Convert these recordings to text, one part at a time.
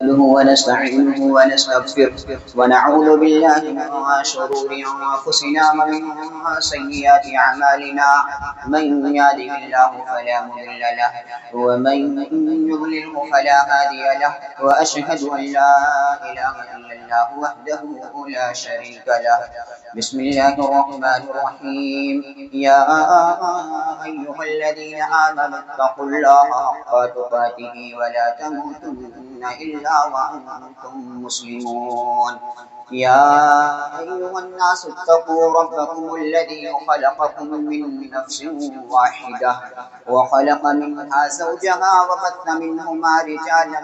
ونستعينه ونستغفره ونعوذ بالله من شرور أنفسنا ومن سيئات أعمالنا من يهده الله فلا مضل له ومن يضلله فلا هادي له وأشهد أن لا إله إلا الله وحده لا شريك له. بسم الله الرحمن الرحيم. يا أيها الذين آمنوا اتقوا الله حق تقاته ولا تموتن إلا وأنتم مسلمون. يا أيها الناس اتقوا ربكم الذي خلقكم من نفس واحدة وخلق منها زوجها وبث منهما رجالا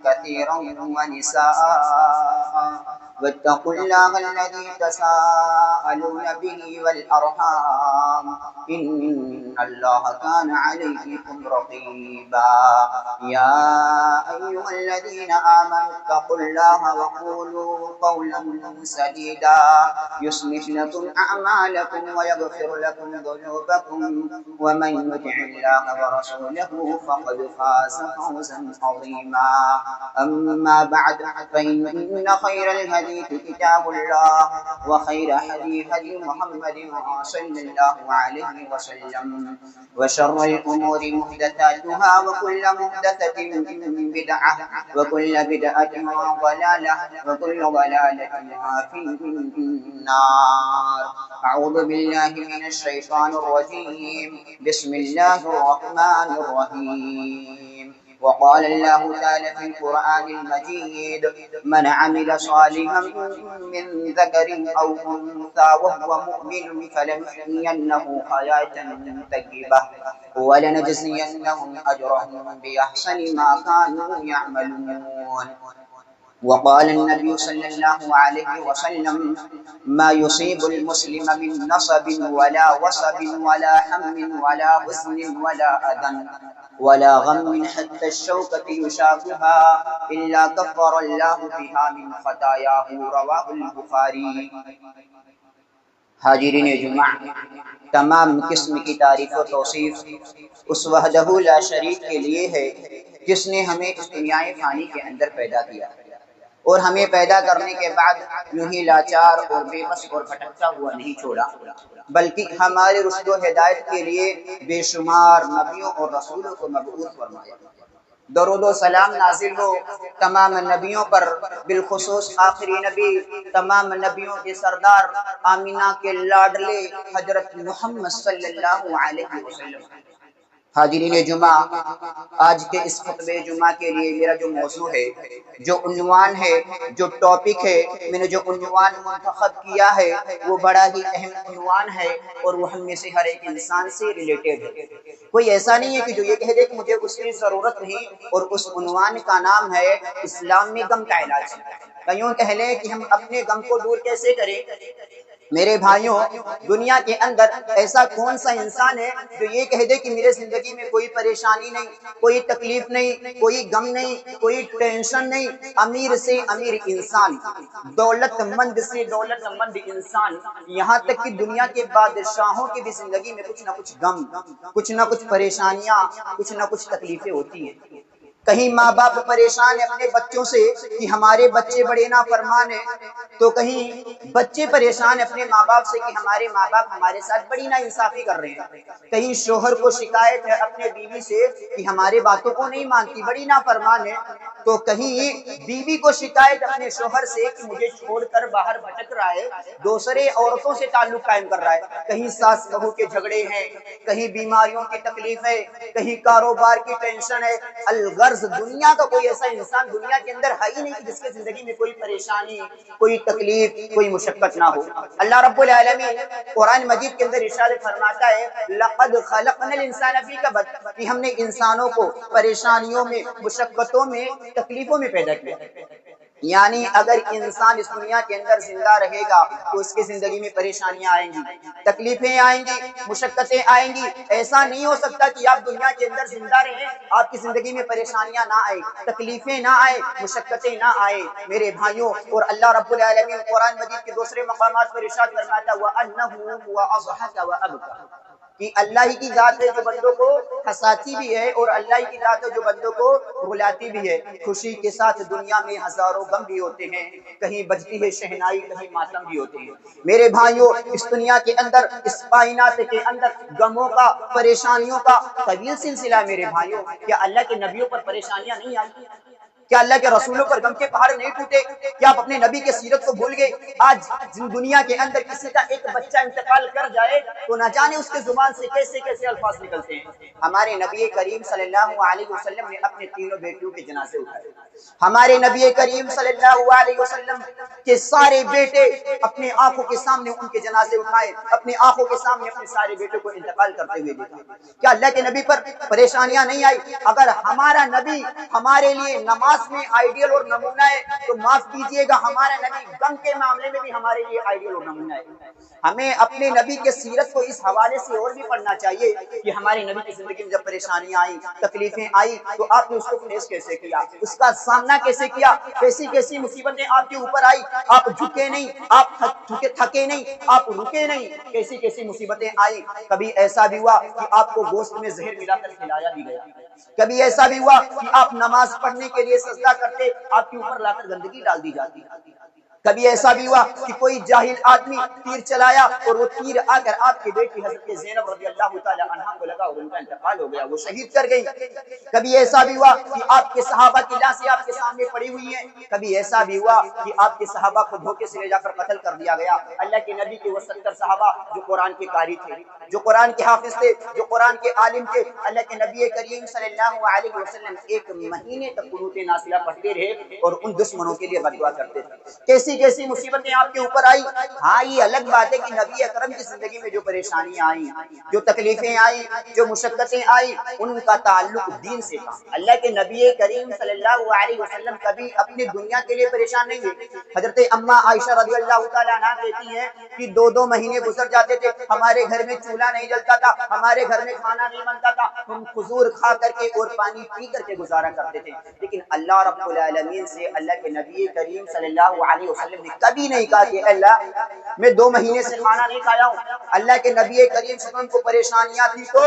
كثيرا ونساء واتقوا الله الذي تساءلون به والأرحام إن الله كان عليكم رقيبا. يا أيها الذين آمنوا اتقوا الله وقولوا قولا سديدا يصلح لكم أعمالكم ويغفر لكم ذنوبكم ومن يطع الله ورسوله فقد فاز فوزا عظيما. أما بعد فإن خير الهدي كتاب الله وخير هدي محمد صلى الله عليه وسلم وشر الأمور محدثاتها وكل محدثة بدعة وكل بدعة ضلالة وكل ضلالة في النار. أعوذ بالله من الشيطان الرجيم. بسم الله الرحمن الرحيم. وقال الله تعالى في القرآن المجيد: من عمل صالحا من ذكر أو أنثى وهو مؤمن فلنحيينه حياة طيبة ولنجزينهم أجرهم بأحسن ما كانوا يعملون. وقال النبي صلى الله عليه وسلم: ما يصيب المسلم من نصب ولا وصب ولا هم ولا حزن ولا أذى ولا غم حتى الشوكة يشاكها إلا كفر الله بها من خطاياه. رواه البخاری. حاضرین جمعہ، تمام قسم کی تعریف و توصیف اس وحدہ لا شریک کے لیے ہے جس نے ہمیں اس دنیا فانی کے اندر پیدا کیا اور ہمیں پیدا کرنے کے بعد یوں ہی لاچار اور بے بس اور بھٹکتا ہوا نہیں چھوڑا، بلکہ ہمارے رشد و ہدایت کے لیے بے شمار نبیوں اور رسولوں کو مبعوث فرمایا۔ درود و سلام نازل ہو تمام نبیوں پر، بالخصوص آخری نبی، تمام نبیوں کے سردار، آمینہ کے لاڈلے حضرت محمد صلی اللہ علیہ وسلم۔ حاضرین جمعہ، آج کے اس خطبہ جمعہ کے لیے میرا جو موضوع ہے، جو عنوان ہے، جو ٹاپک ہے، میں نے جو عنوان منتخب کیا ہے وہ بڑا ہی اہم عنوان ہے اور وہ ہم میں سے ہر ایک انسان سے ریلیٹڈ ہے۔ کوئی ایسا نہیں ہے کہ جو یہ کہہ دے کہ مجھے اس کی ضرورت نہیں، اور اس عنوان کا نام ہے اسلام میں غم کا علاج۔ کیوں کہہ لیں کہ ہم اپنے غم کو دور کیسے کریں؟ میرے بھائیوں، دنیا کے اندر ایسا کون سا انسان ہے جو یہ کہہ دے کہ میرے زندگی میں کوئی پریشانی نہیں، کوئی تکلیف نہیں، کوئی غم نہیں، کوئی ٹینشن نہیں؟ امیر سے امیر انسان، دولت مند سے دولت مند انسان، یہاں تک کہ دنیا کے بادشاہوں کی بھی زندگی میں کچھ نہ کچھ غم، کچھ نہ کچھ پریشانیاں، کچھ نہ کچھ تکلیفیں ہوتی ہیں۔ کہیں ماں باپ پریشان ہیں اپنے بچوں سے کہ ہمارے بچے بڑے نافرمان ہیں، تو کہیں بچے پریشان ہیں اپنے ماں باپ سے کہ ہمارے ماں باپ ہمارے ساتھ بڑی ناانصافی کر رہے ہیں۔ کہیں شوہر کو شکایت ہے اپنے بیوی سے کہ ہمارے باتوں کو نہیں مانتی، بڑی نافرمان ہے۔ تو کہیں بیوی کو شکایت اپنے شوہر سے کہ مجھے چھوڑ کر باہر بھٹک رہا ہے، دوسرے عورتوں سے تعلق قائم کر رہا ہے۔ کہیں ساس بہو کے جھگڑے ہیں، کہیں بیماریوں کی تکلیف ہے، کہیں کاروبار کی ٹینشن ہے۔ الغرض دنیا کا کوئی ایسا انسان دنیا کے اندر ہے ہی نہیں کہ جس کے زندگی میں کوئی پریشانی، کوئی تکلیف، کوئی مشقت نہ ہو۔ اللہ رب العالمین قرآن مجید کے اندر ارشاد فرماتا ہے: لقد خلقنا الانسان فی کبد، کہ ہم نے انسانوں کو پریشانیوں میں، مشقتوں میں، تکلیفوں میں پیدا کیا۔ یعنی اگر انسان اس دنیا کے اندر زندہ رہے گا تو اس کی زندگی میں پریشانیاں آئیں گی، تکلیفیں آئیں گی، مشقتیں آئیں گی۔ ایسا نہیں ہو سکتا کہ آپ دنیا کے اندر زندہ رہیں، آپ کی زندگی میں پریشانیاں نہ آئیں، تکلیفیں نہ آئیں، مشقتیں نہ آئیں۔ میرے بھائیوں، اور اللہ رب العالمین قرآن مجید کے دوسرے مقامات پر ارشاد فرماتا: وَأَنَّهُ هُوَ أَضْحَكَ وَأَبْكَىٰ، کہ اللہ ہی کی ذات ہے جو بندوں کو ہنساتی بھی ہے اور اللہ ہی کی ذات ہے جو بندوں کو رلاتی بھی ہے۔ خوشی کے ساتھ دنیا میں ہزاروں غم بھی ہوتے ہیں، کہیں بجتی ہے شہنائی کہیں ماتم بھی ہوتے ہیں۔ میرے بھائیوں، اس دنیا کے اندر، اس کائنات کے اندر غموں کا، پریشانیوں کا طویل سلسلہ ہے میرے بھائیوں۔ کیا اللہ کے نبیوں پر پریشانیاں نہیں آئی؟ کیا اللہ کے رسولوں پر غم کے پہاڑ نہیں ٹوٹے؟ کیا آپ اپنے نبی کے سیرت کو بھول گئے؟ آج دنیا کے اندر کسی کا ایک بچہ انتقال کر جائے تو نہ جانے اس کے زبان سے کیسے کیسے الفاظ نکلتے ہیں۔ ہمارے نبی کریم صلی اللہ علیہ وسلم نے اپنے تینوں بیٹیوں کے جنازے اٹھائے۔ ہمارے نبی کریم صلی اللہ علیہ وسلم کے سارے بیٹے اپنے آنکھوں کے سامنے ان کے جنازے اٹھائے، اپنے آنکھوں کے سامنے اپنے سارے بیٹوں کو انتقال کرتے ہوئے دیکھا۔ کیا اللہ کے نبی پر پریشانیاں نہیں آئی؟ اگر ہمارا نبی ہمارے لیے نماز میں آئیڈیل اور نمونہ ہے تو معاف کیجئے گا، ہمارا نبی غم کے معاملے میں بھی ہمارے لیے آئیڈیل اور نمونہ ہے۔ ہمیں اپنے نبی کے سیرت کو اس حوالے سے اور بھی پڑھنا چاہیے کہ ہمارے نبی کی زندگی میں جب پریشانیاں آئیں، تکلیفیں آئیں تو آپ نے اس کو فیس کیسے کیا، اس کا سامنا کیسے کیا، کیسی کیسی مصیبتیں آپ کے اوپر آئی، آپ جھکے نہیں، آپ تھکے نہیں، آپ رکے نہیں، کیسی کیسی مصیبتیں آئیں۔ کبھی ایسا بھی ہوا کہ آپ کو گوشت میں زہر ملا کر کھلایا بھی گیا، کبھی ایسا بھی ہوا کہ آپ نماز پڑھنے کے لیے سجدہ کرتے، آپ کے اوپر لا کر گندگی ڈال دی جاتی، کبھی ایسا بھی ہوا کہ کوئی جاہل آدمی تیر چلایا اور وہ تیر آ کر آپ کی بیٹی حضرت زینب رضی اللہ تعالی عنہا کو لگا اور ان کا انتقال ہو گیا، وہ شہید کر گئی۔ کبھی ایسا بھی ہوا کہ آپ کے صحابہ کی لاشیں آپ کے سامنے پڑی ہوئی ہیں، کبھی ایسا بھی ہوا کہ آپ کے صحابہ کو دھوکے سے لے جا کر قتل کر دیا گیا۔ اللہ کے نبی کے وہ 70 صحابہ جو قرآن کے قاری تھے، جو قرآن کے حافظ تھے، جو قرآن کے عالم تھے، اللہ کے نبی کریم صلی اللہ علیہ وسلم ایک مہینے تک قنوت نازلہ پڑھتے رہے اور ان دشمنوں کے لیے بد دعا کرتے تھے۔ کیسی کیسی مصیبتیں آپ کے اوپر آئی۔ ہاں یہ الگ بات ہے کہ نبی اکرم کی زندگی میں جو پریشانیاں آئیں، جو تکلیفیں آئیں، جو مشقتیں آئیں، ان کا تعلق دین سے تھا۔ اللہ کے نبی کریم صلی اللہ علیہ وسلم کبھی اپنی دنیا کے لیے پریشان نہیں ہوئے۔ حضرت اماں عائشہ رضی اللہ تعالیٰ عنہا کہتی ہیں کہ 2 مہینے گزر جاتے تھے، ہمارے گھر میں چولہا نہیں جلتا تھا، ہمارے گھر میں کھانا نہیں بنتا تھا، ہم کھجور کھا کر کے اور پانی پی کر کے گزارا کرتے تھے۔ لیکن اللہ رب العالمین سے اللہ کے نبی کریم صلی اللہ علیہ وسلم نے کبھی نہیں کہا کہ اللہ میں 2 مہینے سے کھانا نہیں کھایا ہوں۔ اللہ کے نبی کریم صلی اللہ علیہ وسلم کو پریشانیاں تھی تو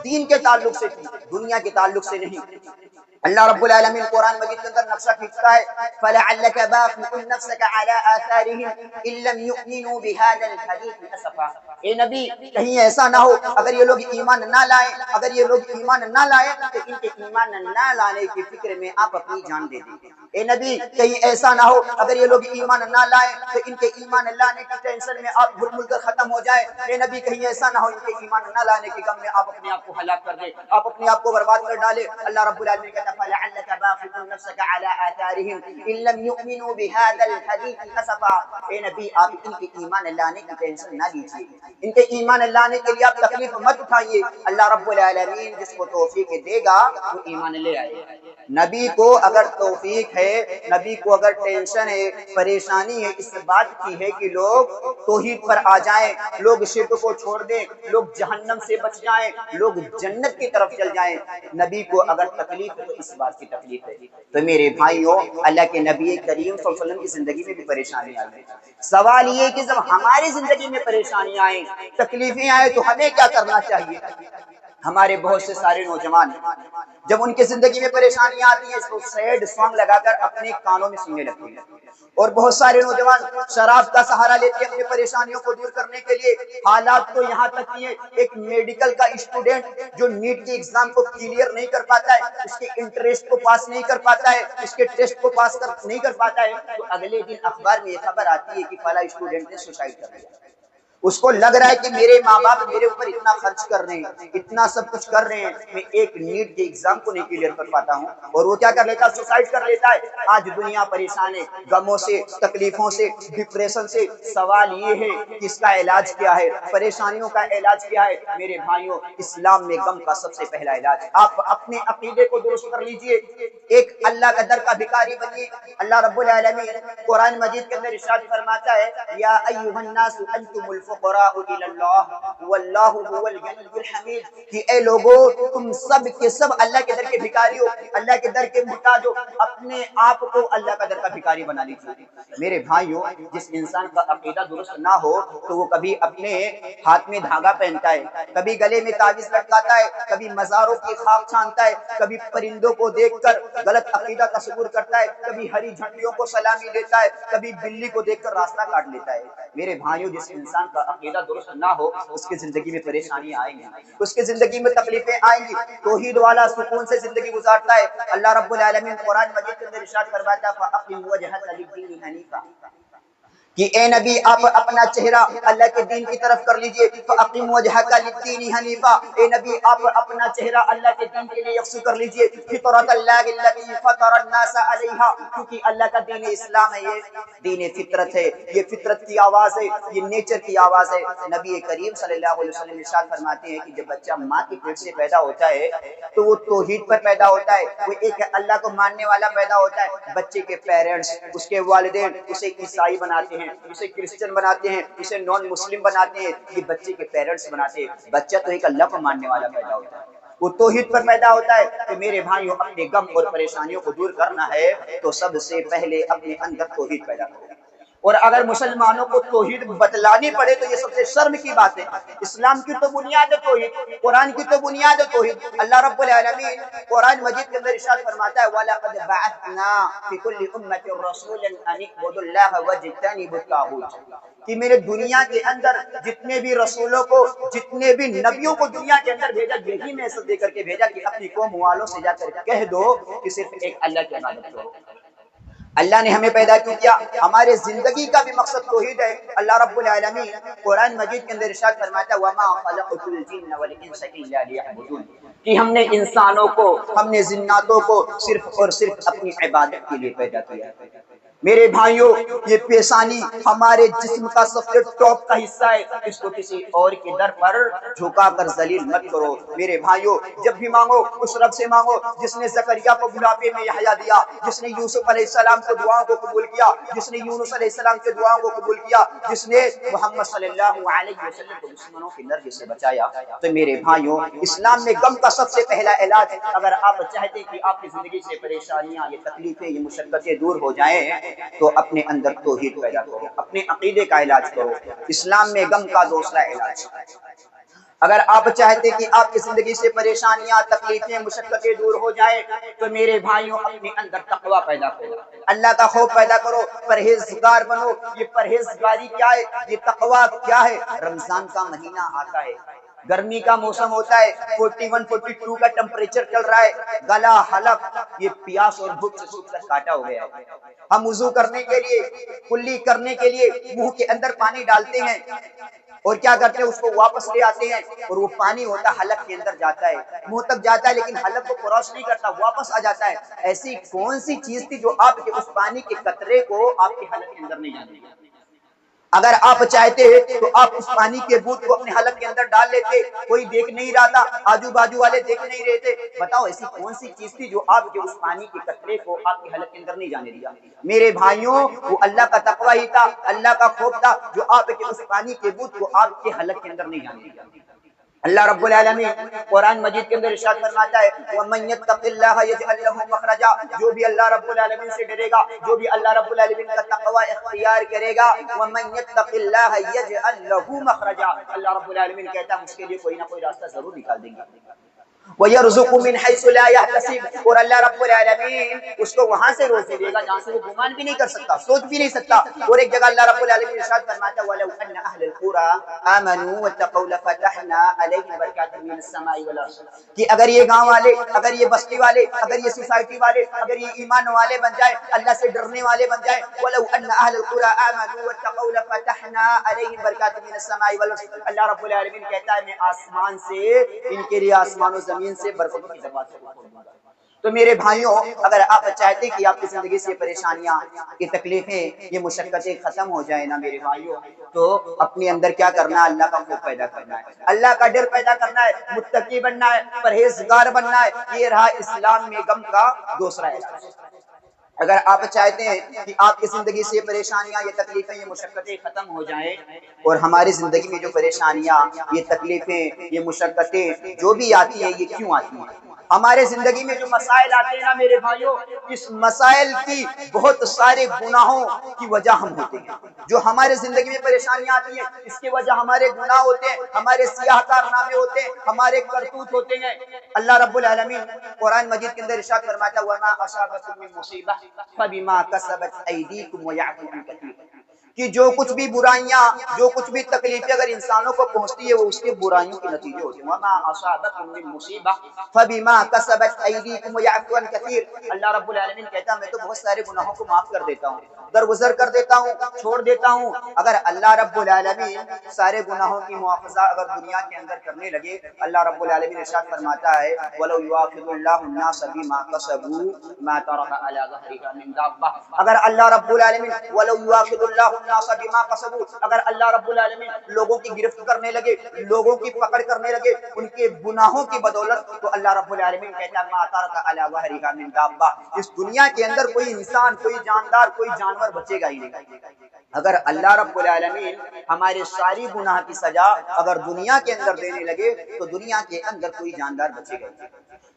دین کے تعلق سے تھی، دنیا کے تعلق سے نہیں۔ اللہ رب العالمین قرآن مجید کے اندر نقشہ کھینچتا ہے فَلَعَلَّكَ بَاخِعٌ نَفْسَكَ عَلَىٰ آثَارِهِمْ إِن لَّمْ يُؤْمِنُوا بِهَٰذَا الْحَدِيثِ أَسَفًا۔ اے نبی کہیں ایسا نہ ہو اگر یہ لوگ ایمان نہ لائیں، اگر یہ لوگ ایمان نہ لائیں تو ان کے ایمان نہ لانے کی فکر میں آپ اپنی جان دے دیں۔ اے نبی کہیں ایسا نہ ہو اگر یہ لوگ ایمان نہ لائیں تو ان کے ایمان لانے کی ٹینشن میں آپ گھل مل کر ختم ہو جائیں۔ اے نبی کہیں ایسا نہ ہو ان کے ایمان نہ لانے کی غم میں آپ اپنے آپ کو ہلاک کر دیں، آپ اپنے آپ کو برباد کر ڈالیں۔ اللہ رب العالمین کہتا ہے فَلَعَلَّكَ بَاخِعٌ نَفْسَكَ عَلَىٰ آثَارِهِمْ إِن لَّمْ يُؤْمِنُوا بِهَٰذَا الْحَدِيثِ أَسَفًا۔ اے نبی آپ ان کے ایمان لانے کی ٹینشن نہ لیجیے، ان کے ایمان لانے کے لیے آپ تکلیف مت اٹھائیے۔ اللہ رب العالمین جس کو توفیق دے گا وہ ایمان لے آئے۔ نبی کو اگر توفیق ہے، نبی کو اگر ٹینشن ہے، پریشانی ہے اس بات کی ہے کہ لوگ توحید پر آ جائیں، لوگ شرک کو چھوڑ دیں، لوگ جہنم سے بچ جائیں، لوگ جنت کی طرف چل جائیں، نبی کو اگر تکلیف ہے تو اس بات کی تکلیف ہے۔ تو میرے بھائیوں، اللہ کے نبی کریم صلی اللہ علیہ وسلم کی زندگی میں بھی پریشانی آئی۔ سوال یہ کہ جب ہماری زندگی میں پریشانیاں آئیں، تکلیفیں آئیں تو ہمیں کیا کرنا چاہیے؟ ہمارے بہت سے سارے نوجوان جب ان کی زندگی میں پریشانیاں آتی ہیں تو سیڈ سانگ لگا کر اپنے کانوں میں سننے لگتے ہیں، اور بہت سارے نوجوان شراب کا سہارا لیتے ہیں اپنی پریشانیوں کو دور کرنے کے لیے۔ حالات تو یہاں تک کہ ایک میڈیکل کا اسٹوڈنٹ جو نیٹ کے ایگزام کو کلیئر نہیں کر پاتا ہے، اس کے انٹریسٹ کو پاس نہیں کر پاتا ہے، اس کے ٹیسٹ کو پاس نہیں کر پاتا ہے، تو اگلے دن اخبار میں یہ خبر آتی ہے کہ فلاں اسٹوڈنٹ نے سوسائڈ کر لیا۔ اس کو لگ رہا ہے کہ میرے ماں باپ میرے اوپر اتنا خرچ کر رہے ہیں، اتنا سب کچھ کر رہے ہیں، میں ایک نیٹ کے ایگزام کو نہیں کلیئر کر پاتا ہوں، اور وہ کیا کر لیتا ہے؟ سوسائڈ کر لیتا ہے۔ آج دنیا پریشان ہے غموں سے، تکلیفوں سے، ڈپریشن سے۔ سوال یہ ہے کہ اس کا علاج کیا ہے؟ پریشانیوں کا علاج کیا ہے؟ میرے بھائیوں، اسلام میں غم کا سب سے پہلا علاج، آپ اپنے عقیدے کو درست کر لیجئے، ایک اللہ کا در کا بھکاری بنیے۔ اللہ رب العالمین قرآن مجید کے اندر ارشاد فرماتا ہے یا ایھا الناس انتم الفقراء الی اللہ واللہ هو الغنی الحمید، کہ اے لوگو تم سب کے سب اللہ کے در کے بھکاری ہو، اللہ کے در کے محتاج ہو، اپنے آپ کو اللہ کا در کا بھکاری بنا لیجیے۔ میرے بھائیوں، جس انسان کا عقیدہ درست نہ ہو تو وہ کبھی اپنے ہاتھ میں دھاگا پہنتا ہے، کبھی گلے میں تعویذ لٹکاتا ہے، کبھی مزاروں کی خاک چھانتا ہے، کبھی پرندوں کو دیکھ کر غلط عقیدہ تصور کرتا ہے، کبھی ہری جھنڈیوں کو سلامی دیتا ہے، کبھی بلی کو دیکھ کر راستہ کاٹ لیتا ہے۔ میرے بھائیوں، جس انسان کا عقیدہ درست نہ ہو اس کی زندگی میں پریشانیاں آئیں گی، اس کی زندگی میں تکلیفیں آئیں گی۔ توحید والا سکون سے زندگی گزارتا ہے۔ اللہ رب العالمین قرآن مجید کے اندر ارشاد فرماتا ہے فَأَقِمْ وَجْهَكَ لِلدِّينِ حَنِيفًا، کہ اے نبی آپ اپنا چہرہ اللہ کے دین کی طرف کر لیجئے۔ فَأَقِمْ وَجْهَكَ لِلدِّينِ حَنِيفًا، اے نبی آپ اپنا چہرہ اللہ کے دین کے لیے یکسو کر لیجئے۔ فطرۃ اللہ التي فطر الناس علیہا، کیونکہ اللہ کا دین اسلام ہے، یہ دین فطرت ہے، یہ فطرت کی آواز ہے، یہ نیچر کی آواز ہے۔ نبی کریم صلی اللہ علیہ وسلم ارشاد فرماتے ہیں کہ جب بچہ ماں کے پیٹ سے پیدا ہوتا ہے تو وہ توحید پر پیدا ہوتا ہے، وہ ایک اللہ کو ماننے والا پیدا ہوتا ہے۔ بچے کے پیرنٹس، اس کے والدین اسے عیسائی بناتے ہیں، اسے کرسچن بناتے ہیں، اسے نان مسلم بناتے ہیں، یہ بچے کے پیرنٹس بناتے ہیں۔ بچہ تو ایک اللہ کو ماننے والا پیدا ہوتا ہے، وہ توحید پر پیدا ہوتا ہے۔ تو میرے بھائیوں، اپنے غم اور پریشانیوں کو دور کرنا ہے تو سب سے پہلے اپنے اندر توحید پیدا کرو۔ اور اگر مسلمانوں کو توحید بتلانی پڑے تو یہ سب سے شرم کی بات ہے۔ اسلام کی تو بنیاد ہے توحید، قرآن کی تو بنیاد ہے توحید۔ اللہ رب العالمین قرآن مجید کے اندر ارشاد فرماتا ہے وَلَقَدْ بَعَثْنَا فِي كُلِّ أُمَّةٍ رَسُولًا أَنِ اعْبُدُوا اللَّهَ وَاجْتَنِبُوا الطَّاغُوتَ، کہ میرے دنیا کے اندر جتنے بھی رسولوں کو، جتنے بھی نبیوں کو دنیا کے اندر بھیجا، یہی میسج دے کر کے بھیجا کہ اپنی قوم والوں سے جا کر کہہ دو کہ صرف ایک اللہ کی عبادت کرو۔ اللہ نے ہمیں پیدا کیوں کیا؟ ہمارے زندگی کا بھی مقصد توحید ہے۔ اللہ رب العالمین قرآن مجید کے اندر ارشاد فرماتا ہے وَمَا خَلَقْتُ الْجِنَّ وَالْإِنسَ إِلَّا لِيَعْبُدُونِ، کہ ہم نے انسانوں کو، ہم نے جناتوں کو صرف اور صرف اپنی عبادت کے لیے پیدا کیا ہے۔ میرے بھائیوں، یہ پیشانی ہمارے جسم کا سب سے ٹاپ کا حصہ ہے، اس کو کسی اور کے در پر جھکا کر ذلیل مت کرو۔ میرے بھائیوں، جب بھی مانگو اس رب سے مانگو جس نے زکریا کو بڑھاپے میں یحییٰ دیا، جس نے یوسف علیہ السلام کو دعاؤں کو قبول کیا، جس نے یونس علیہ السلام کے دعاؤں کو قبول کیا، جس نے محمد صلی اللہ علیہ وسلم کو دشمنوں کے نرجے سے بچایا۔ تو میرے بھائیوں، اسلام میں غم کا سب سے پہلا علاج ہے۔ اگر آپ چاہتے کہ آپ کی زندگی سے پریشانیاں، یہ تکلیفیں، یہ مشقتیں دور ہو جائیں تو اپنے اندر توحید پیدا کرو، اپنے عقیدے کا علاج کرو۔ اسلام میں غم کا دوسرا علاج، اگر آپ چاہتے کہ آپ کی زندگی سے پریشانیاں، تکلیفیں، مشقتیں دور ہو جائیں تو میرے بھائیوں اپنے اندر تقویٰ پیدا کرو، اللہ کا خوف پیدا کرو، پرہیزگار بنو۔ یہ پرہیزگاری کیا ہے؟ یہ تقویٰ کیا ہے؟ رمضان کا مہینہ آتا ہے، گرمی کا موسم ہوتا ہے، 41-42 کا ٹمپریچر چل رہا ہے، گلا، حلق یہ پیاس اور بھوک سے سوکھ کر کاٹا ہو گیا ہے۔ ہم وضو کرنے کے لیے، کلی کرنے کے لیے منہ کے اندر پانی ڈالتے ہیں اور کیا کرتے ہیں؟ اس کو واپس لے آتے ہیں اور وہ پانی ہوتا ہے حلق کے اندر جاتا ہے، منہ تک جاتا ہے لیکن حلق کو کراس نہیں کرتا، واپس آ جاتا ہے۔ ایسی کون سی چیز تھی جو آپ کے اس پانی کے قطرے کو آپ کے حلق کے اندر نہیں جانے دی؟ اگر آپ چاہتے تو آپ اس پانی کے بوند کو اپنے حلق کے اندر ڈال لیتے، کوئی دیکھ نہیں رہا تھا، آجو باجو والے دیکھ نہیں رہے تھے۔ بتاؤ ایسی کون سی چیز تھی جو آپ کے اس پانی کے قطرے کو آپ کے حلق کے اندر نہیں جانے دیا؟ میرے بھائیوں، وہ اللہ کا تقویٰ ہی تھا، اللہ کا خوف تھا جو آپ کے اس پانی کے بوند کو آپ کے حلق کے اندر نہیں جانے دیا۔ اللہ رب العالمین قرآن مجید کے اندر ارشاد فرماتا ہے وَمَن يَتَّقِ اللَّهَ يَجْعَل لَّهُ مَخْرَجًا، جو بھی اللہ رب العالمین سے ڈرے گا، جو بھی اللہ رب العالمین کا تقوی اختیار کرے گا، وَمَن يَتَّقِ اللَّهَ يَجْعَل لَّهُ مَخْرَجًا، اللہ رب العالمین کہتا ہے اس کے لیے کوئی نہ کوئی راستہ ضرور نکال دیں گے۔ وَيَرْزُقُ مِنْ حَيْثُ لَا يَحْتَسِبُ، اور اللہ رب العالمین اس کو وہاں سے روزی دے گا جہاں سے وہ گمان بھی نہیں کر سکتا، سوچ بھی نہیں سکتا۔ اور ایک جگہ اللہ رب العالمین ارشاد فرماتا ہے وَلَوْ أَنَّ أَهْلَ الْقُرَىٰ آمَنُوا وَاتَّقَوْا لَفَتَحْنَا عَلَيْهِمْ بَرَكَاتٍ مِّنَ السَّمَاءِ وَالْأَرْضِ، کہ اگر یہ گاؤں والے، اگر یہ بستی والے، اگر یہ سوسائٹی والے، اگر یہ ایمان والے بن جائے، اللہ سے ڈرنے والے بن جائے، وَلَوْ أَنَّ أَهْلَ الْقُرَىٰ آمَنُوا وَاتَّقَوْا لَفَتَحْنَا عَلَيْهِمْ بَرَكَاتٍ مِّنَ السَّمَاءِ وَالْأَرْضِ، اللہ رب العالمین کہتا ہے میں آسمان سے ان کے لیے آسمان و زمین سے برکتوں کی دروازے کھول دوں گا۔ تو میرے بھائیوں، اگر آپ چاہتے کہ آپ کی زندگی سے پریشانیاں، یہ تکلیفیں، یہ مشقتیں ختم ہو جائیں نا میرے بھائیوں، تو اپنے اندر کیا کرنا ہے؟ اللہ کا خوف پیدا کرنا ہے، اللہ کا ڈر پیدا کرنا ہے، متقی بننا ہے، پرہیزگار بننا ہے۔ یہ رہا اسلام میں غم کا دوسرا علاج۔ اگر آپ چاہتے ہیں کہ آپ کی زندگی سے پریشانیاں، یہ تکلیفیں، یہ مشقتیں ختم ہو جائیں، اور ہماری زندگی میں جو پریشانیاں، یہ تکلیفیں، یہ مشقتیں جو بھی آتی ہیں، یہ کیوں آتی ہیں؟ ہمارے زندگی میں جو مسائل آتے ہیں نا میرے بھائیوں، اس مسائل کی بہت سارے گناہوں کی وجہ ہم ہوتے ہیں۔ جو ہمارے زندگی میں پریشانیاں آتی ہیں، اس کی وجہ ہمارے گناہ ہوتے ہیں، ہمارے سیاہ کارنامے ہوتے ہیں، ہمارے کرتوت ہوتے ہیں۔ اللہ رب العالمین قرآن مجید کے اندر ارشاد فرماتا ہے وَمَا أَصَابَكُم مِّن مُّصِيبَةٍ فَبِمَا كَسَبَتْ أَيْدِيكُمْ وَيَعْفُو عَن كَثِيرٍ، کہ جو کچھ بھی برائیاں، جو کچھ بھی تکلیفیں اگر انسانوں کو پہنچتی ہے، وہ اس کے برائیوں کے نتیجے ہوتے ہیں۔ وَمَا أَصَابَكُم مِّن مُّصِيبَةٍ فَبِمَا كَسَبَتْ أَيْدِيكُمْ وَيَعْفُو عَن كَثِيرٍ۔ اللہ رب العالمین کہتا ہے میں تو بہت سارے گناہوں کو معاف کر دیتا ہوں، درگزر کر دیتا ہوں، چھوڑ دیتا ہوں۔ اگر اللہ رب العالمین سارے گناہوں کی مواخذہ اگر دنیا کے اندر کرنے لگے، اللہ رب العالمین ارشاد فرماتا ہے وَلَوْ يُؤَاخِذُ اللَّهُ النَّاسَ بِمَا كَسَبُوا مَا تَرَكَ عَلَىٰ ظَهْرِهَا مِن دَابَّةٍ۔ اگر اللہ رب العالمین وَلَوْ يُؤَاخِذُ اللَّهُ النَّاسَ بِمَا كَسَبُوا، اگر اللہ رب العالمین لوگوں کی گرفت کرنے لگے، لوگوں کی پکڑ کرنے لگے ان کے گناہوں کی بدولت، تو اللہ رب العالمین کہتا ہے مَا تَرَكَ عَلَىٰ ظَهْرِهَا مِن دَابَّةٍ، اس دنیا کے اندر کوئی انسان، کوئی جاندار، کوئی جانور بچے گا ہی نہیں۔ اگر اللہ رب العالمین ہمارے ساری گناہ کی سزا اگر دنیا کے اندر دینے لگے، تو دنیا کے اندر کوئی جاندار بچے گا۔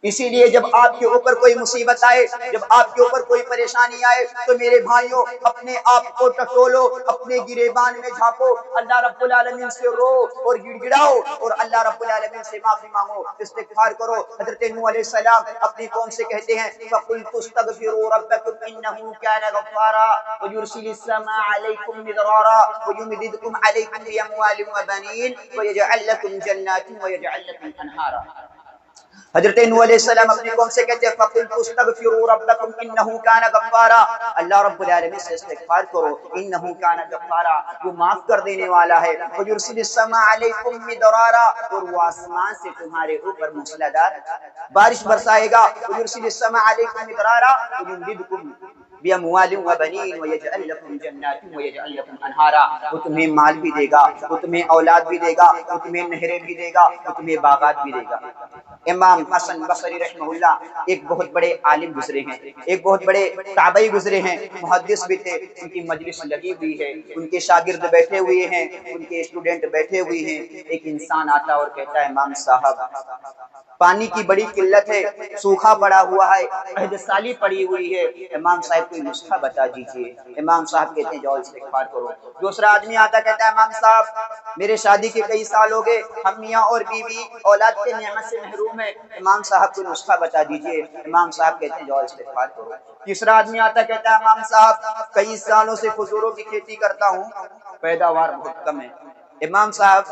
اسی لیے جب آپ کے اوپر کوئی مصیبت آئے، جب آپ کے اوپر کوئی پریشانی آئے، تو میرے بھائیوں اپنے آپ کو ٹٹولو، اپنے گریبان میں جھانکو، اللہ رب العالمین سے رو اور گڑ گڑاؤ، اور اللہ رب العالمین سے معافی مانگو، استغفار کرو۔ حضرت نوح علیہ السلام اپنی قوم سے کہتے ہیں فَقُلْتُ اسْتَغْفِرُوا رَبَّكُمْ إِنَّهُ كَانَ غَفَّارًا وَيُرْسِلِ السَّمَاءَ عَلَيْكُمْ مِدْرَارًا وَيُمْدِدْكُمْ عَلَيْكُمْ بِأَمْوَالٍ وَبَنِينَ وَيَجْعَل لَّكُمْ جَنَّاتٍ وَيَجْعَل لَّكُمْ أَنْهَارًا۔ حضرت نوح علیہ السلام اپنی قوم سے کہتے ہیں فَقُلْتُ اسْتَغْفِرُوا رَبَّكُمْ إِنَّهُ كَانَ غَفَّارًا، اللہ رب العالمین سے استغفار کرو، إِنَّهُ كَانَ غَفَّارًا، وہ معاف کر دینے والا ہے، وَيُرْسِلِ السَّمَاءَ عَلَيْكُمْ مِدْرَارًا، اور وہ آسمان سے تمہارے اوپر موسلادھار بارش برسائے گا، وَيُرْسِلِ السَّمَاءَ عَلَيْكُمْ مِدْرَارًا وَيُمْدِدْكُمْ بِأَمْوَالٍ وَبَنِينَ وَيَجْعَلْ لَكُمْ جَنَّاتٍ وَيَجْعَلْ لَكُمْ أَنْهَارًا، وہ تمہیں مال بھی دے گا، وہ تمہیں اولاد بھی دے گا، وہ تمہیں نہریں بھی دے گا، وہ تمہیں باغات بھی دے گا۔ امام حسن بصری رحمہ اللہ ایک بہت بڑے عالم گزرے ہیں، ایک بہت بڑے تابعی گزرے ہیں، محدث بھی تھے، ان کی مجلس لگی ہوئی ہے، ان کے شاگرد بیٹھے ہوئے ہیں، ان کے اسٹوڈنٹ بیٹھے ہوئے ہیں۔ ایک انسان آتا اور کہتا ہے امام صاحب پانی کی بڑی قلت ہے، سوکھا پڑا ہوا ہے، عہد سالی پڑی ہوئی ہے، امام صاحب کوئی نسخہ بتا دیجئے۔ امام صاحب کہتے ہیں جاؤ استغفار کرو۔ دوسرا آدمی آتا کہتا ہے امام صاحب میرے شادی کے کئی سال ہو گئے، ہم میاں اور بیوی اولاد کے نعمت سے محروم ہیں، امام صاحب کو نسخہ بتا دیجئے۔ امام صاحب کہتے ہیں جاؤ استغفار کرو۔ تیسرا آدمی آتا کہتا ہے امام صاحب کئی سالوں سے کھجوروں کی کھیتی کرتا ہوں، پیداوار بہت کم ہے، امام صاحب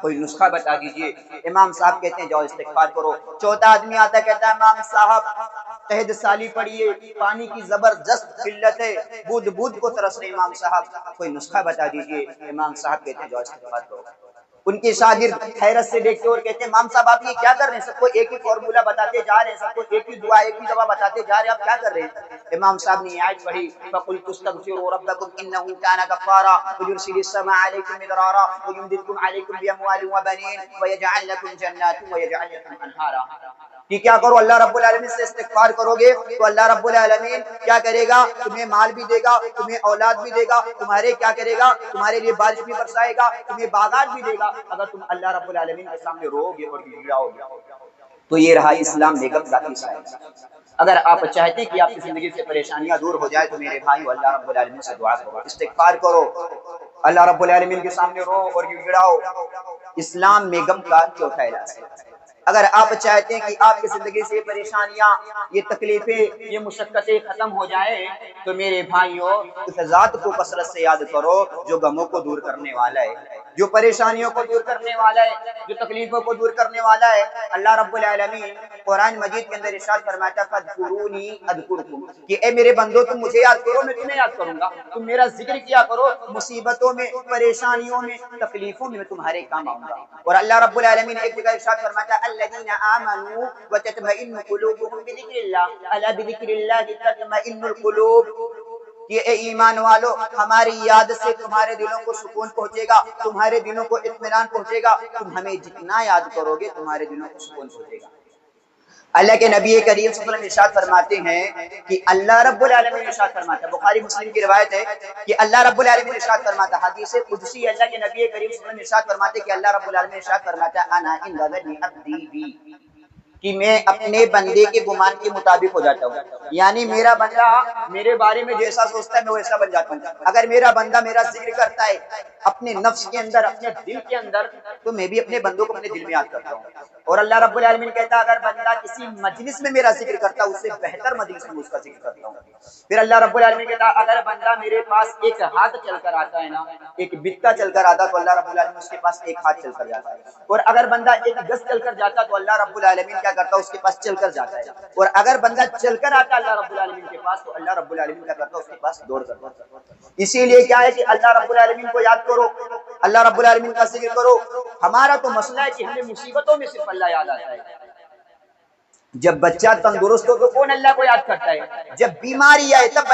کوئی نسخہ بتا دیجئے۔ امام صاحب کہتے ہیں جاؤ استغفار کرو۔ چوتھا آدمی آتا کہتا ہے امام صاحب عہد سالی پڑیے، پانی کی زبردست قلت ہے، بود بود کو ترس رہے امام صاحب، کوئی نسخہ بتا دیجئے۔ امام صاحب کہتے ہیں جاؤ استغفار کرو۔ ان کے شاگرد حیرت سے دیکھتے اور کہتے ہیں امام صاحب آپ یہ کیا کر رہے ہیں؟ سب کو ایک ہی فارمولہ بتاتے جا رہے ہیں، سب کو ایک ہی دعا، ایک ہی دوا بتاتے جا رہے ہیں، آپ کیا کر رہے ہیں؟ امام صاحب نے آیت پڑھی فَقُلْتُ اسْتَغْفِرُوا رَبَّكُمْ إِنَّهُ كَانَ غَفَّارًا وَيُرْسِلِ السَّمَاءَ عَلَيْكُمْ مِدْرَارًا وَيُمْدِدْكُمْ عَلَيْكُمْ بِأَمْوَالٍ وَبَنِينَ وَيَجْعَل لَّكُمْ جَنَّاتٍ وَيَجْعَل لَّكُمْ أَنْهَارًا۔ کہ کیا کرو اللہ رب العالمین سے استغفار کرو گے تو اللہ رب العالمین کیا کرے گا؟ تمہیں مال بھی دے گا، تمہیں اولاد بھی دے گا، تمہارے کیا کرے گا؟ تمہارے لیے بارش بھی برسائے گا، تمہیں باغات بھی دے گا، اگر تم اللہ رب العالمین کے سامنے رو گے اور گڑاؤ گے۔ تو یہ رہا اسلام بیگم کا تیسرا حصہ۔ اگر آپ چاہتے ہیں کہ آپ کی زندگی سے پریشانیاں دور ہو جائے تو میرے بھائیو اللہ رب العالمین سے دعا کرو، استغفار کرو، اللہ رب العالمین کے سامنے رو اور گڑاؤ۔ اسلام میں غم کا چوتھا علاج ہے۔ اگر آپ چاہتے ہیں کہ آپ کی زندگی سے پریشانیاں، یہ تکلیفیں، یہ مشقتیں ختم ہو جائیں تو میرے بھائیوں اس ذات کو کثرت سے یاد کرو جو غموں کو دور کرنے والا ہے، جو پریشانیوں کو دور کرنے والا ہے، جو تکلیفوں کو دور کرنے والا ہے۔ اللہ رب العالمین قرآن مجید کے اندر ارشاد فرماتا ہے فَاذْكُرُونِي أَذْكُرْكُمْ، کہ اے میرے بندو تم مجھے یاد کرو میں تمہیں یاد کروں گا، تم میرا ذکر کیا کرو، مصیبتوں میں، پریشانیوں میں، تکلیفوں میں تمہارے کام آؤں گا۔ اور اللہ رب العالمین ایک جگہ ارشاد فرماتا ہے الذین آمنوا وتطمئن قلوبهم بذکر اللہ الا بذکر اللہ تطمئن القلوب، کہ اے ایمان والو ہماری یاد سے تمہارے دلوں کو سکون پہنچے گا، تمہارے دلوں کو اطمینان پہنچے گا، تم ہمیں جتنا یاد کرو گے تمہارے دلوں کو سکون پہنچے گا۔ اللہ کے نبی کریم صلی اللہ علیہ وسلم ارشاد فرماتے ہیں کہ اللہ رب العالمین ارشاد فرماتا ہے، بخاری مسلم کی روایت ہے کہ اللہ رب العالمین ارشاد فرماتا ہے، حدیث قدسی اللہ کے نبی کریم صلی اللہ علیہ وسلم ارشاد فرماتے ہیں کہ اللہ رب العالمین ارشاد فرماتا ہے انا عند ظن عبدی بی، کہ میں اپنے بندے کے گمان کے مطابق ہو جاتا ہوں، یعنی میرا بندہ میرے بارے میں جیسا سوچتا ہے میں ویسا بن جاتا ہوں۔ اگر میرا بندہ میرا ذکر کرتا ہے اپنے نفس کے اندر، اپنے دل کے اندر، تو میں بھی اپنے بندوں کو اپنے دل میں یاد کرتا ہوں۔ اور اللہ رب العالمین کہتا ہے اگر بندہ کسی مجلس میں میرا ذکر کرتا ہے اس سے بہتر مجلس میں اس کا ذکر کرتا ہوں۔ پھر اللہ رب العالمین کہتا ہے اگر بندہ میرے پاس ایک ہاتھ چل کر آتا ہے نا، ایک بتا چل کر آتا تو اللہ رب العالمین اس کے پاس ایک ہاتھ چل کر جاتا ہے، اور اگر بندہ ایک گز چل کر جاتا تو اللہ رب العالمین کیا کرتا ہے اس کے پاس چل کر جاتا ہے، اور اگر بندہ چل کر آتا اللہ رب العالمین کے پاس تو اللہ رب العالمین کیا کرتا ہے اس کے پاس دوڑ کر جاتا ہے۔ اسی لیے کیا ہے کہ اللہ رب العالمین کو یاد کرو، اللہ رب العالمین کا ذکر کرو۔ ہمارا تو مسئلہ ہے کہ ہمیں مصیبتوں میں صرف اللہ یاد آتا ہے۔ جب بچہ تندرست ہو تو کون اللہ کو یاد کرتا ہے؟ جب بیماری آئے تب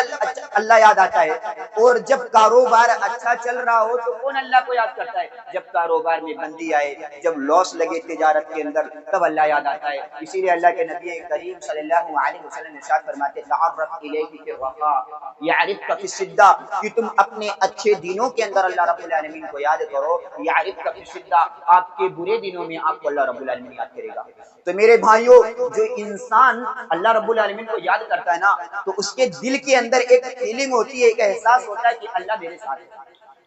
اللہ یاد آتا ہے، اور جب کاروبار اچھا چل رہا ہو تو کون اللہ کو یاد کرتا ہے؟ جب کاروبار میں بندی آئے، جب لاس لگے تجارت کے اندر تب اللہ یاد آتا ہے۔ اسی لیے اللہ کے نبی کریم صلی اللہ علیہ وسلم ارشاد فرماتے ہیں تعرف الیہ فی الرخاء یعرفک فی الشدہ، کہ تم اپنے اچھے دنوں کے اندر اللہ رب العالمین کو یاد کرو، یعرفک فی الشدہ، آپ کے برے دنوں میں آپ کو اللہ رب العالمین یاد کرے گا۔ تو میرے بھائیوں، جو انسان اللہ رب العالمین کو یاد کرتا ہے نا تو اس کے دل کے اندر ایک فیلنگ ہوتی ہے، ایک احساس ہوتا ہے کہ اللہ میرے ساتھ ہے۔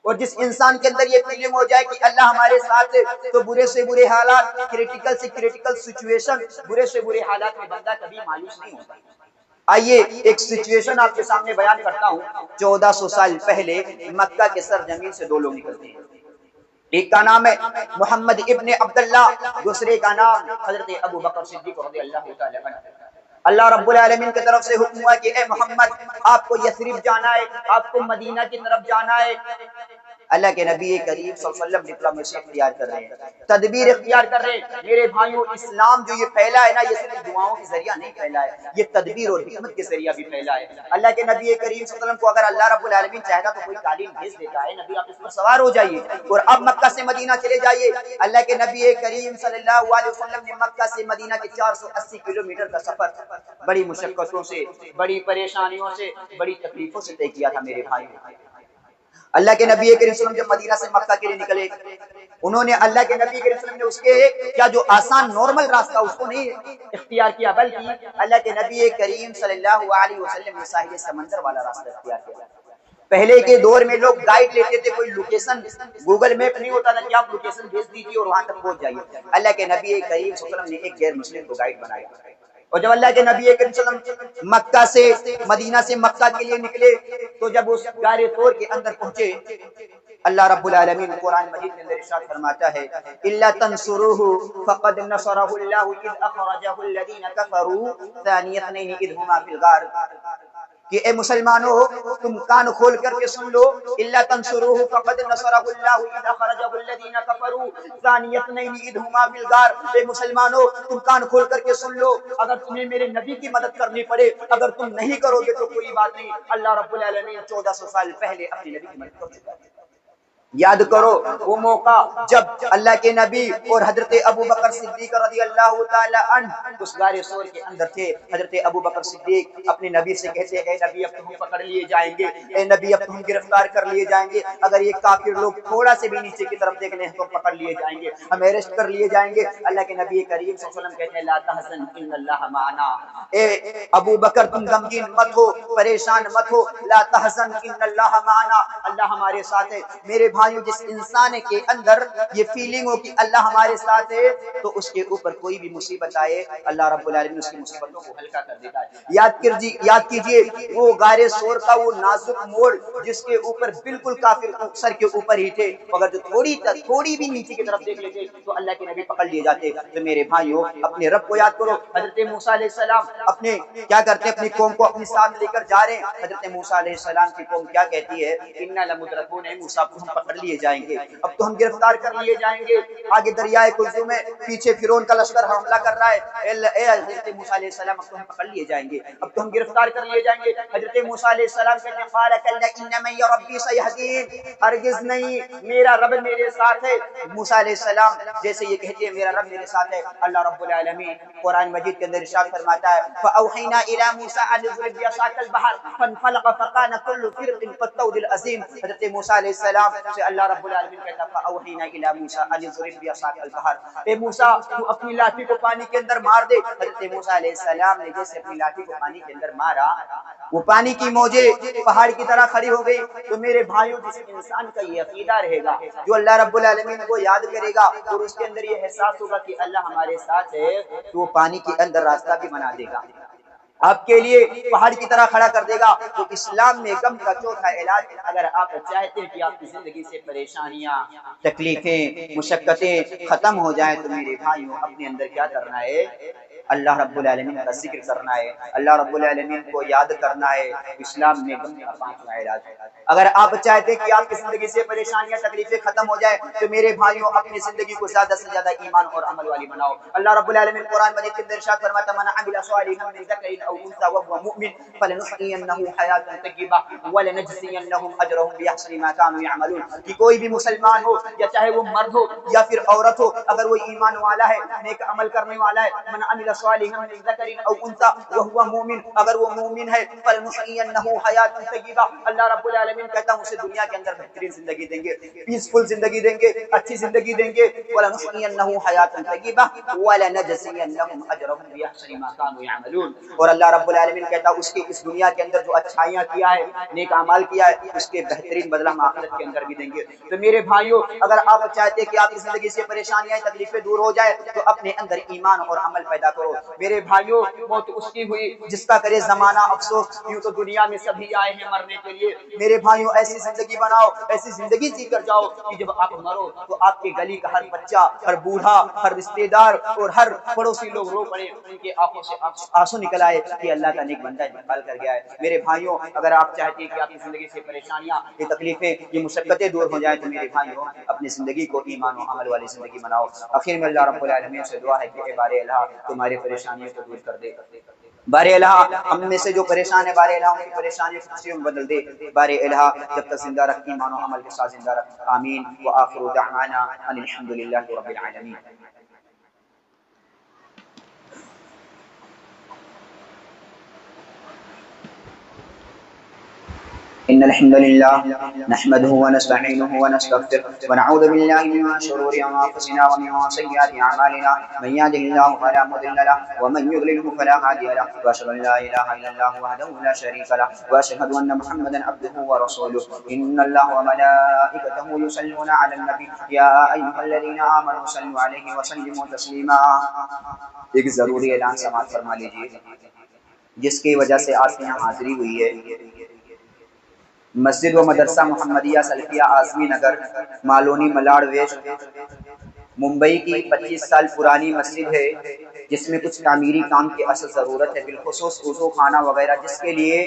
اور جس انسان کے اندر یہ فیلنگ ہو جائے کہ اللہ ہمارے ساتھ ہے تو برے سے برے حالات، کریٹیکل سے کریٹیکل سچویشن، برے سے برے حالات میں بندہ کبھی مایوس نہیں ہوتا۔ آئیے ایک سچویشن آپ کے سامنے بیان کرتا ہوں۔ 1400 سال پہلے مکہ کے سرزمین سے دو لوگ نکلتے ہیں، ایک کا نام ہے محمد ابن عبداللہ، دوسرے کا نام حضرت ابو بکر صدیق رضی اللہ تعالی عنہ۔ اللہ رب العالمین کی طرف سے حکم ہوا کہ اے محمد آپ کو یثرب جانا ہے، آپ کو مدینہ کی طرف جانا ہے۔ اللہ کے نبی کریم صلی اللہ علیہ وسلم ڈپلومیسی اختیار کر رہے ہیں، تدبیر اختیار کر رہے ہیں۔ میرے بھائیوں، اسلام جو یہ پھیلا ہے نا، یہ صرف دعاؤں کے ذریعہ نہیں پھیلا ہے، یہ تدبیر اور حکمت کے ذریعہ بھی پھیلا ہے۔ اللہ کے نبی کریم صلی اللہ علیہ وسلم کو اگر اللہ رب العالمین چاہتا تو کوئی تعلیم بھیج دیتا ہے، نبی آپ اس پر سوار ہو جائیے اور اب مکہ سے مدینہ چلے جائیے۔ اللہ کے نبی کریم صلی اللہ علیہ وسلم نے مکہ سے مدینہ کے 480 کلومیٹر کا سفر بڑی مشقتوں سے، بڑی پریشانیوں سے، بڑی تکلیفوں سے طے کیا تھا۔ میرے بھائیوں، اللہ کے نبی کریم صلی اللہ علیہ وسلم جب مدینہ سے مکہ کے لیے نکلے، انہوں نے اللہ کے نبی کریم صلی اللہ علیہ وسلم نے اس کے کیا جو آسان نارمل راستہ اس کو نہیں اختیار کیا، بلکہ اللہ کے نبی کریم صلی اللہ علیہ وسلم نے ساحل سمندر والا راستہ اختیار کیا۔ پہلے کے دور میں لوگ گائیڈ لیتے تھے، کوئی لوکیشن گوگل میپ نہیں ہوتا تھا کہ آپ لوکیشن بھیج دیجیے اور وہاں تک پہنچ جائیے۔ اللہ کے نبی کریم صلی اللہ علیہ وسلم نے ایک غیر مسلم کو گائیڈ بنایا، اور جب اللہ کے نبی کریم صلی اللہ علیہ وسلم مکہ سے مدینہ سے مکہ کے لیے نکلے تو جب اس غار طور کے اندر پہنچے، اللہ رب العالمین قرآن مجید کے اندر ارشاد فرماتا ہے الا تنصروه فقد نصره الله اذ اخرجه الذين كفروا ثاني اثنين اذ هما في الغار، کہ اے مسلمانوں تم کان کھول کر کے سن لو، الا تنصروه فقد نصره الله اذ اخرجه الذين كفروا ثاني اثنين اذ هما في الغار۔ اے مسلمانوں تم کان کھول کر کے سن لو، اگر تمہیں میرے نبی کی مدد کرنی پڑے، اگر تم نہیں کرو گے تو کوئی بات نہیں، اللہ رب العالمین 1400 سال پہلے اپنے نبی کی مدد کر چکا ہے۔ یاد کرو وہ موقع جب اللہ کے نبی اور حضرت ابو بکر صدیق رضی اللہ تعالی عنہ اس غار ثور کے اندر تھے۔ حضرت ابو بکر صدیق اپنے نبی سے کہتے اے نبی اب تو ہم پکڑ لیے جائیں گے، اے نبی اب تو ہم گرفتار کر لیے جائیں گے، اگر یہ کافر لوگ تھوڑا سے بھی نیچے کی طرف دیکھ لیں تو پکڑ لیے جائیں گے، ہم اریسٹ کر لیے جائیں گے۔ اللہ کے نبی کریم صلی اللہ علیہ وسلم کہتے ہیں لا تحزن ان اللہ معنا، اے ابو بکر تم غمگین مت ہو، پریشان مت ہو، لا تحزن ان اللہ معنا، اللہ ہمارے ساتھ ہے۔ میرے جس انسان کے اندر یہ فیلنگ ہو کہ اللہ ہمارے ساتھ ہے تو اس کے اوپر کوئی بھی مصیبت آئے اللہ رب العالمین اس کی مصیبتوں کو ہلکا کر دیتا ہے۔ یاد کیجئے وہ غار ثور کا وہ نازک موڑ جس کے اوپر بالکل کافر سر کے اوپر ہی تھے، اگر جو تھوڑی بھی نیچے کی طرف دیکھ لیتے تو اللہ کے نبی پکڑ لیے جاتے۔ تو میرے بھائیوں اپنے رب کو یاد کرو۔ حضرت موسیٰ علیہ السلام اپنے کیا کرتے اپنی قوم کو اپنے ساتھ لے کر جا رہے ہیں۔ حضرت موسیٰ علیہ السلام کی قوم کیا کہتی ہے انا لمدرکون، اے موسیٰ کو ہم پکڑ پکڑ لیے جائیں گے، اب تو ہم گرفتار کر لیے جائیں گے۔ آگے دریائے کلثوم میں پیچھے فرعون کا لشکر حملہ کر رہا ہے، اے حضرت موسیٰ علیہ السلام اب تو ہم پکڑ لیے جائیں گے، اب تو ہم گرفتار کر لیے جائیں گے۔ حضرت موسیٰ علیہ السلام کہتے ہیں قال کلا ان معی ربی سیہدین، ہرگز نہیں، میرا رب میرے ساتھ ہے۔ موسیٰ علیہ السلام جیسے یہ کہتے ہیں میرا رب میرے ساتھ ہے، اللہ رب العالمین قرآن مجید کے اندر ارشاد فرماتا ہے فاوحینا الی موسیٰ ان اضرب بعصاک البحر فانفلق فکان کل فرق کالطود العظیم۔ حضرت موسیٰ علیہ السلام سے اللہ رب العالمین کہتا فاوحینا الی موسیٰ ان اضرب بعصاک البحر، اے موسیٰ تو اپنی لاٹھی کو پانی کے اندر مار دے۔ حضرت موسیٰ علیہ السلام نے جیسے اپنی لاٹھی کو پانی کے اندر مارا، وہ پانی کی موجیں پہاڑ کی طرح کھڑی ہو گئی۔ تو میرے بھائیوں، جس انسان کا یہ عقیدہ رہے گا، جو اللہ رب العالمین کو یاد کرے گا اور اس کے اندر یہ احساس ہوگا کہ اللہ ہمارے ساتھ ہے، تو وہ پانی کے اندر راستہ بھی بنا دے گا، آپ کے لیے پہاڑ کی طرح کھڑا کر دے گا۔ تو اسلام میں غم کا چوتھا علاج، اگر آپ چاہتے ہیں کہ آپ کی زندگی سے پریشانیاں، تکلیفیں، مشقتیں ختم ہو جائیں، تو میرے بھائیوں اپنے اندر کیا کرنا ہے؟ اللہ رب العالمین کا ذکر کرنا ہے، اللہ رب العالمین کو یاد کرنا ہے۔ اسلام میں غم کا پانچواں علاج ہے۔ اگر آپ چاہتے ہیں کہ آپ کی زندگی سے پریشانیاں، تکلیفیں ختم ہو جائیں، تو میرے بھائیوں اپنی زندگی کو زیادہ سے زیادہ ایمان اور عمل والی بناؤ۔ اللہ رب العالمین قرآن مجید کے اندر ارشاد فرماتا ہے من عمل صالحا من ذکر او انثى وهو مؤمن فلنحيينه حیاة طیبة ولنجزینهم اجرهم باحسن ما كانوا يعملون، کہ کوئی بھی مسلمان ہو یا چاہے وہ مرد ہو یا پھر عورت ہو، اگر وہ ایمان والا ہے، نیک عمل کرنے والا ہے، من عمل صالحا من ذکر او انثى وهو مؤمن، اگر وہ مومن ہے، فلنحيينه حیاة طیبة، اللہ رب العالمین کہتا ہے اسے دنیا کے اندر بہترین زندگی دیں گے، پیسفل زندگی دیں گے، اچھی زندگی دیں گے، ولنحيينه حیاة طیبة ولنجزینهم اجرهم باحسن ما كانوا يعملون، اور اللہ رب العالمین کہتا ہے اس کے اس دنیا کے اندر جو اچھائیاں کیا ہے، نیک اعمال کیا ہے، اس کے بہترین بدلہ ہم آخرت کے اندر بھی دیں گے۔ تو میرے بھائیوں، اگر آپ چاہتے ہیں کہ آپ کی زندگی سے پریشانیاں، تکلیفیں دور ہو جائے، تو اپنے اندر ایمان اور عمل پیدا کرو۔ میرے بھائیوں، موت اس کی ہوئی جس کا کرے زمانہ افسوس، یوں تو دنیا میں سبھی آئے ہیں مرنے کے لیے۔ میرے بھائیوں ایسی زندگی بناؤ، ایسی زندگی جی کر جاؤ کہ جب آپ مرو تو آپ کے گلی کا ہر بچہ، ہر بوڑھا، ہر رشتہ دار اور ہر پڑوسی لوگ رو پڑے، ان کے آنکھوں سے آنسو نکل آئے کہ اللہ کا نیک بندہ انتقال کر گیا ہے۔ میرے بھائیوں، اگر آپ چاہتے ہیں کہ آپ کی زندگی سے پریشانیاں، یہ تکلیفیں، یہ مشقتیں دور ہو جائیں، تو میرے بھائیوں اپنی زندگی کو ایمان و عمل والی زندگی بناؤ۔ آخر میں اللہ رب العالمین سے دعا ہے کہ اے بار الہ تمہاری پریشانیوں کو دور کر دے، بار الہ ہم میں سے جو پریشان ہے، بار الہ ان کی پریشانیوں کو خوشیوں میں بدل دے، بار الہ جب تک زندہ رکھ ایمان و عمل کے ساتھ زندہ رکھ۔ آمین وآخر دعوانا ان الحمدللہ رب العالمین۔ إن الحمد لله نحمده ونستعينه ونستغفره ونعوذ بالله من شرور أنفسنا ومن سيئات أعمالنا من يهده الله فلا مضل له ومن يضلل فلا هادي له وأشهد أن لا إله إلا الله وحده لا شريك له وأشهد أن محمدا عبده ورسوله إن الله وملائكته يصلون على النبي يا أيها الذين آمنوا صلوا عليه وسلموا تسليما۔ ایک ضروری اعلان سماعت فرما لیجیے، جس کی وجہ سے آج یہاں حاضری ہوئی ہے۔ مسجد و مدرسہ محمدیہ سلفیہ اعظمی نگر، مالونی ملاڑ ویسٹ، ممبئی کی 25 سال پرانی مسجد ہے، جس میں کچھ تعمیری کام کی اصل ضرورت ہے، بالخصوص وضو خانہ وغیرہ، جس کے لیے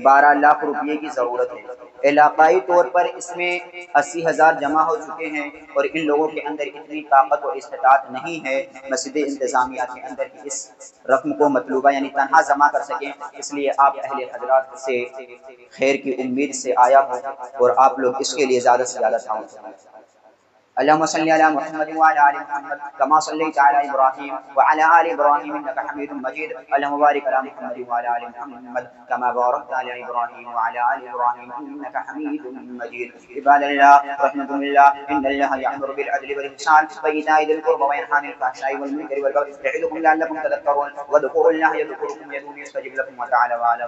12 لاکھ روپے کی ضرورت ہے۔ علاقائی طور پر اس میں 80,000 جمع ہو چکے ہیں، اور ان لوگوں کے اندر اتنی طاقت اور استطاعت نہیں ہے مسجد انتظامیہ کے اندر کہ اس رقم کو مطلوبہ یعنی تنہا جمع کر سکیں۔ اس لیے آپ اہل حضرات سے خیر کی امید سے آیا ہوں، اور آپ لوگ اس کے لیے زیادہ سے زیادہ تعاون کریں۔ اللهم صل على محمد وعلى ال محمد كما صليت على ابراهيم وعلى ال ابراهيم انك حميد مجيد، اللهم بارك على محمد وعلى ال محمد كما باركت على ابراهيم وعلى ال ابراهيم انك حميد مجيد۔ عباد الله رحمكم الله، ان الله يأمر بالعدل والاحسان وايتاء ذي القربى وينهى عن الفحشاء والمنكر والبغي يعظكم لعلكم تذكرون، واذكروا الله يذكركم ويدعوكم يستجب لكم وتعالوا على